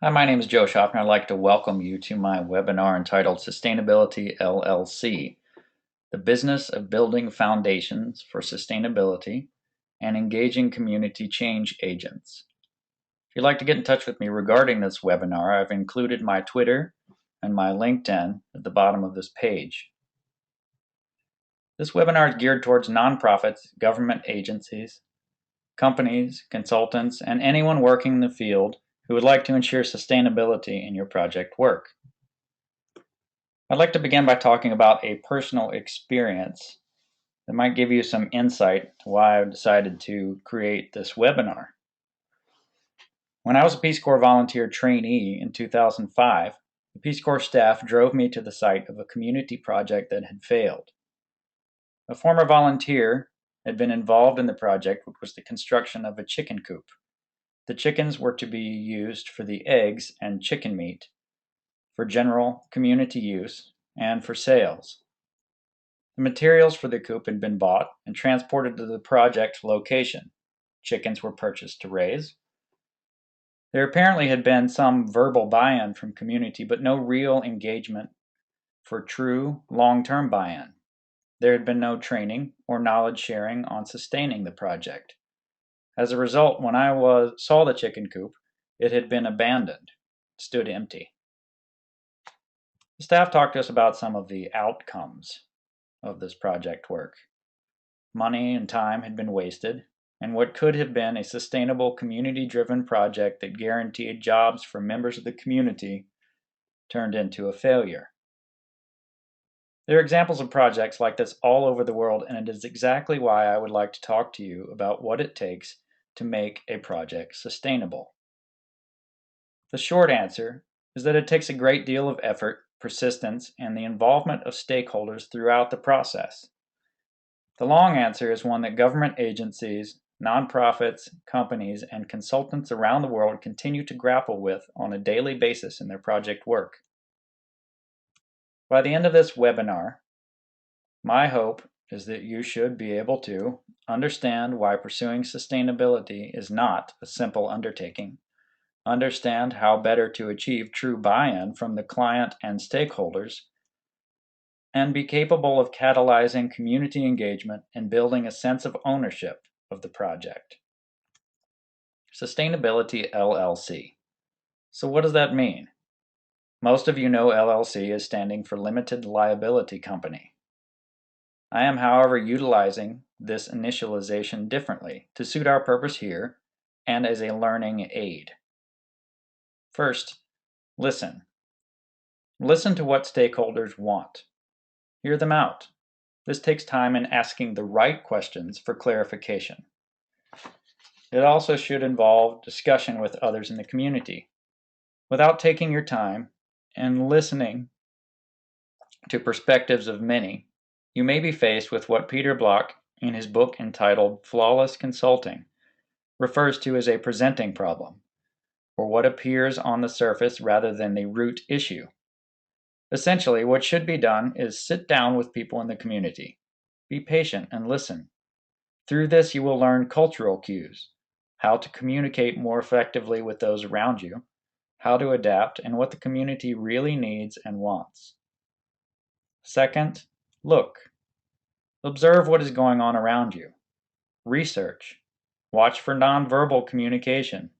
Hi, my name is Joe Schaffner. I'd like to welcome you to my webinar entitled Sustainability LLC, the Business of Building Foundations for Sustainability and Engaging Community Change Agents. If you'd like to get in touch with me regarding this webinar, I've included my Twitter and my LinkedIn at the bottom of this page. This webinar is geared towards nonprofits, government agencies, companies, consultants, and anyone working in the field who would like to ensure sustainability in your project work. I'd like to begin by talking about a personal experience that might give you some insight to why I decided to create this webinar. When I was a Peace Corps volunteer trainee in 2005, the Peace Corps staff drove me to the site of a community project that had failed. A former volunteer had been involved in the project, which was the construction of a chicken coop. The chickens were to be used for the eggs and chicken meat for general community use and for sales. The materials for the coop had been bought and transported to the project location. Chickens were purchased to raise. There apparently had been some verbal buy-in from community, but no real engagement for true long-term buy-in. There had been no training or knowledge sharing on sustaining the project. As a result, when I saw the chicken coop, it had been abandoned, stood empty. The staff talked to us about some of the outcomes of this project work. Money and time had been wasted, and what could have been a sustainable community-driven project that guaranteed jobs for members of the community turned into a failure. There are examples of projects like this all over the world, and it is exactly why I would like to talk to you about what it takes to make a project sustainable. The short answer is that it takes a great deal of effort, persistence, and the involvement of stakeholders throughout the process. The long answer is one that government agencies, nonprofits, companies, and consultants around the world continue to grapple with on a daily basis in their project work. By the end of this webinar, my hope is that you should be able to understand why pursuing sustainability is not a simple undertaking, understand how better to achieve true buy-in from the client and stakeholders, and be capable of catalyzing community engagement and building a sense of ownership of the project. Sustainability LLC. So what does that mean? Most of you know LLC is standing for Limited Liability Company. I am, however, utilizing this initialization differently to suit our purpose here and as a learning aid. First, listen. Listen to what stakeholders want. Hear them out. This takes time in asking the right questions for clarification. It also should involve discussion with others in the community. Without taking your time and listening to perspectives of many, you may be faced with what Peter Block, in his book entitled Flawless Consulting, refers to as a presenting problem, or what appears on the surface rather than the root issue. Essentially, what should be done is sit down with people in the community. Be patient and listen. Through this, you will learn cultural cues, how to communicate more effectively with those around you, how to adapt, and what the community really needs and wants. Second, look. Observe what is going on around you. Research. Watch for nonverbal communication.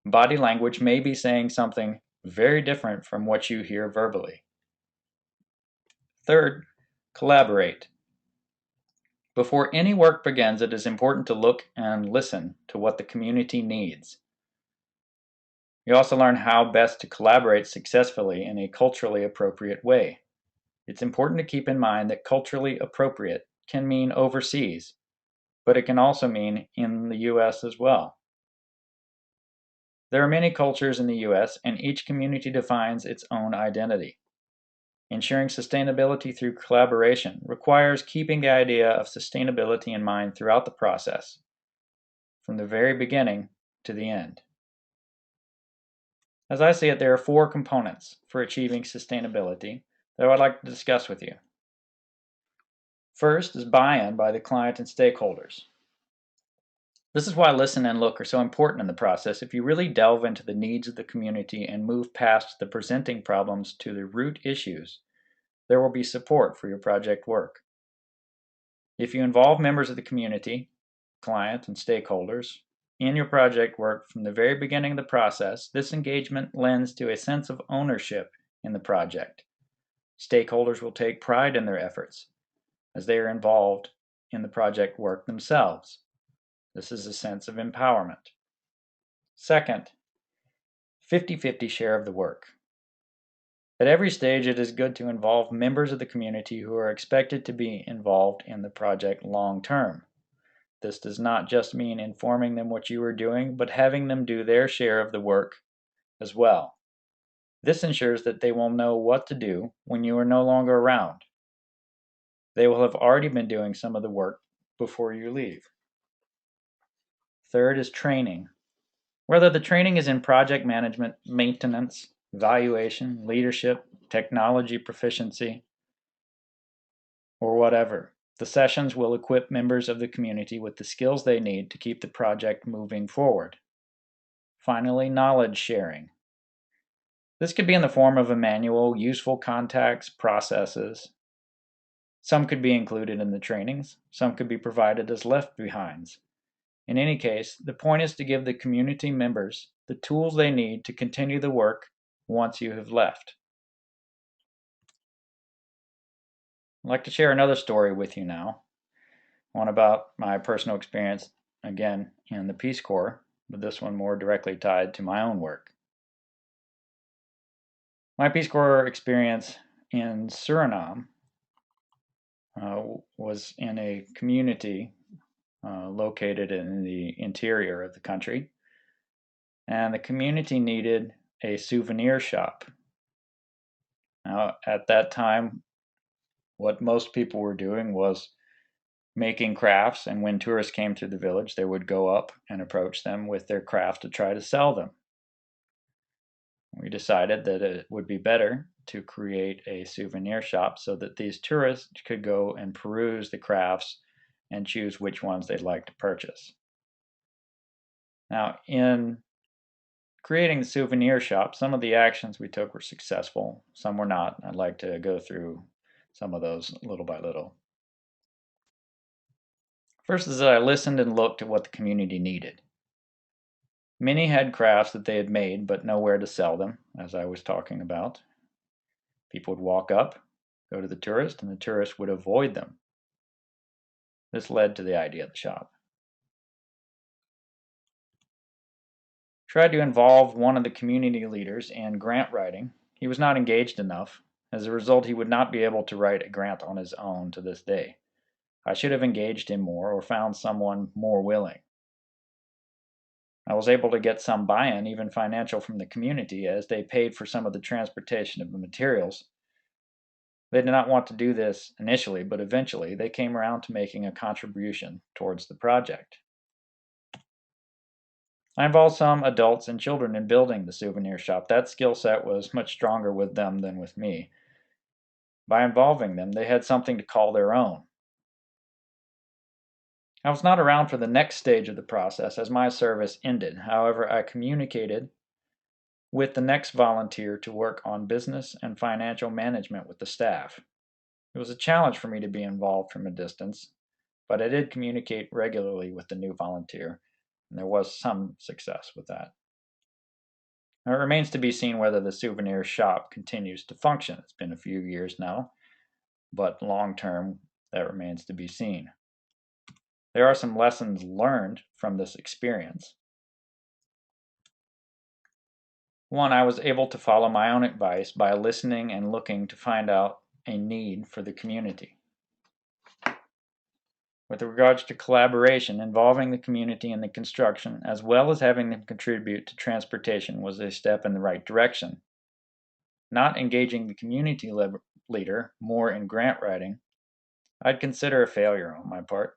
Body language may be saying something very different from what you hear verbally. Third, collaborate. Before any work begins, it is important to look and listen to what the community needs. You also learn how best to collaborate successfully in a culturally appropriate way. It's important to keep in mind that culturally appropriate can mean overseas, but it can also mean in the US as well. There are many cultures in the US, and each community defines its own identity. Ensuring sustainability through collaboration requires keeping the idea of sustainability in mind throughout the process, from the very beginning to the end. As I see it, there are four components for achieving sustainability that I would like to discuss with you. First is buy-in by the client and stakeholders. This is why listen and look are so important in the process. If you really delve into the needs of the community and move past the presenting problems to the root issues, there will be support for your project work. If you involve members of the community, clients, and stakeholders in your project work from the very beginning of the process, this engagement lends to a sense of ownership in the project. Stakeholders will take pride in their efforts as they are involved in the project work themselves. This is a sense of empowerment. Second, 50-50 share of the work. At every stage, it is good to involve members of the community who are expected to be involved in the project long term. This does not just mean informing them what you are doing, but having them do their share of the work as well. This ensures that they will know what to do when you are no longer around. They will have already been doing some of the work before you leave. Third is training. Whether the training is in project management, maintenance, evaluation, leadership, technology proficiency, or whatever, the sessions will equip members of the community with the skills they need to keep the project moving forward. Finally, knowledge sharing. This could be in the form of a manual, useful contacts, processes. Some could be included in the trainings, some could be provided as left behinds. In any case, the point is to give the community members the tools they need to continue the work once you have left. I'd like to share another story with you now, one about my personal experience, again, in the Peace Corps, but this one more directly tied to my own work. My Peace Corps experience in Suriname was in a community located in the interior of the country, and the community needed a souvenir shop. Now, at that time, what most people were doing was making crafts, and when tourists came through the village, they would go up and approach them with their craft to try to sell them. We decided that it would be better to create a souvenir shop so that these tourists could go and peruse the crafts and choose which ones they'd like to purchase. Now, in creating the souvenir shop, some of the actions we took were successful, some were not. I'd like to go through some of those little by little. First is that I listened and looked at what the community needed. Many had crafts that they had made but nowhere to sell them, as I was talking about. People would walk up, go to the tourist, and the tourist would avoid them. This led to the idea of the shop. Tried to involve one of the community leaders in grant writing. He was not engaged enough. As a result, he would not be able to write a grant on his own to this day. I should have engaged him more or found someone more willing. I was able to get some buy-in, even financial, from the community as they paid for some of the transportation of the materials. They did not want to do this initially, but eventually they came around to making a contribution towards the project. I involved some adults and children in building the souvenir shop. That skill set was much stronger with them than with me. By involving them, they had something to call their own. I was not around for the next stage of the process as my service ended. However, I communicated with the next volunteer to work on business and financial management with the staff. It was a challenge for me to be involved from a distance, but I did communicate regularly with the new volunteer, and there was some success with that. Now, it remains to be seen whether the souvenir shop continues to function. It's been a few years now, but long term, that remains to be seen. There are some lessons learned from this experience. One, I was able to follow my own advice by listening and looking to find out a need for the community. With regards to collaboration, involving the community in the construction, as well as having them contribute to transportation, was a step in the right direction. Not engaging the community leader more in grant writing, I'd consider a failure on my part.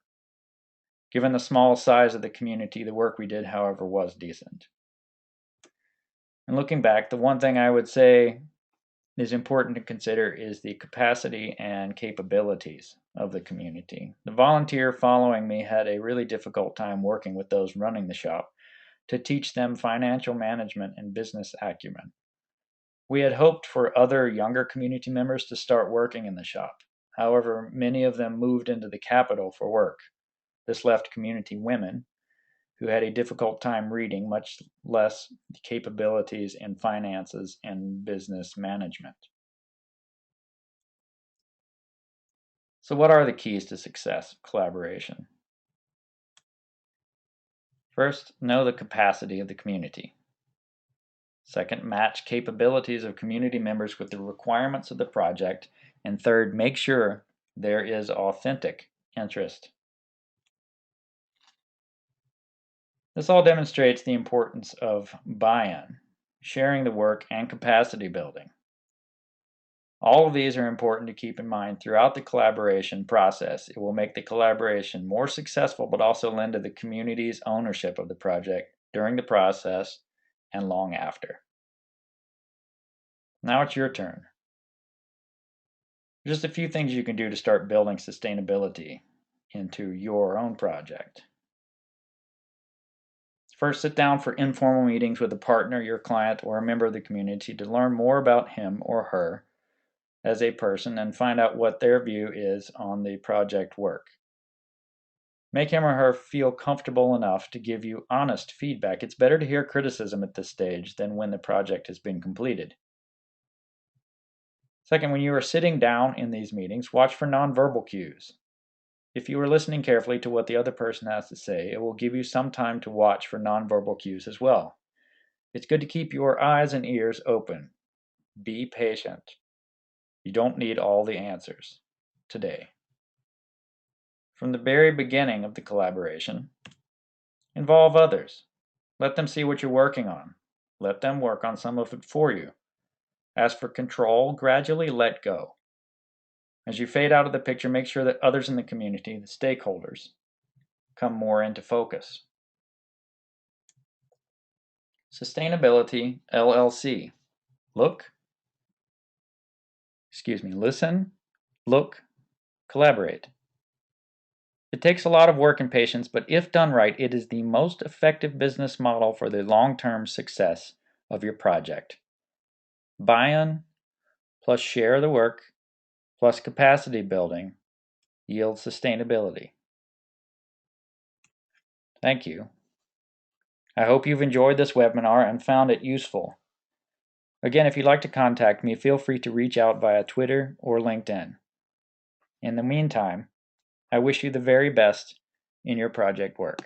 Given the small size of the community, the work we did, however, was decent. And looking back, the one thing I would say is important to consider is the capacity and capabilities of the community. The volunteer following me had a really difficult time working with those running the shop to teach them financial management and business acumen. We had hoped for other younger community members to start working in the shop. However, many of them moved into the capital for work. This left community women who had a difficult time reading, much less capabilities in finances and business management. So what are the keys to success of collaboration? First, know the capacity of the community. Second, match capabilities of community members with the requirements of the project. And third, make sure there is authentic interest. This all demonstrates the importance of buy-in, sharing the work, and capacity building. All of these are important to keep in mind throughout the collaboration process. It will make the collaboration more successful, but also lend to the community's ownership of the project during the process and long after. Now it's your turn. Just a few things you can do to start building sustainability into your own project. First, sit down for informal meetings with a partner, your client, or a member of the community to learn more about him or her as a person and find out what their view is on the project work. Make him or her feel comfortable enough to give you honest feedback. It's better to hear criticism at this stage than when the project has been completed. Second, when you are sitting down in these meetings, watch for nonverbal cues. If you are listening carefully to what the other person has to say, it will give you some time to watch for nonverbal cues as well. It's good to keep your eyes and ears open. Be patient. You don't need all the answers today. From the very beginning of the collaboration, involve others. Let them see what you're working on. Let them work on some of it for you. Ask for control, gradually let go. As you fade out of the picture, make sure that others in the community, the stakeholders, come more into focus. Sustainability LLC. Listen, look, collaborate. It takes a lot of work and patience, but if done right, it is the most effective business model for the long-term success of your project. Buy-in plus share the work plus capacity building yields sustainability. Thank you. I hope you've enjoyed this webinar and found it useful. Again, if you'd like to contact me, feel free to reach out via Twitter or LinkedIn. In the meantime, I wish you the very best in your project work.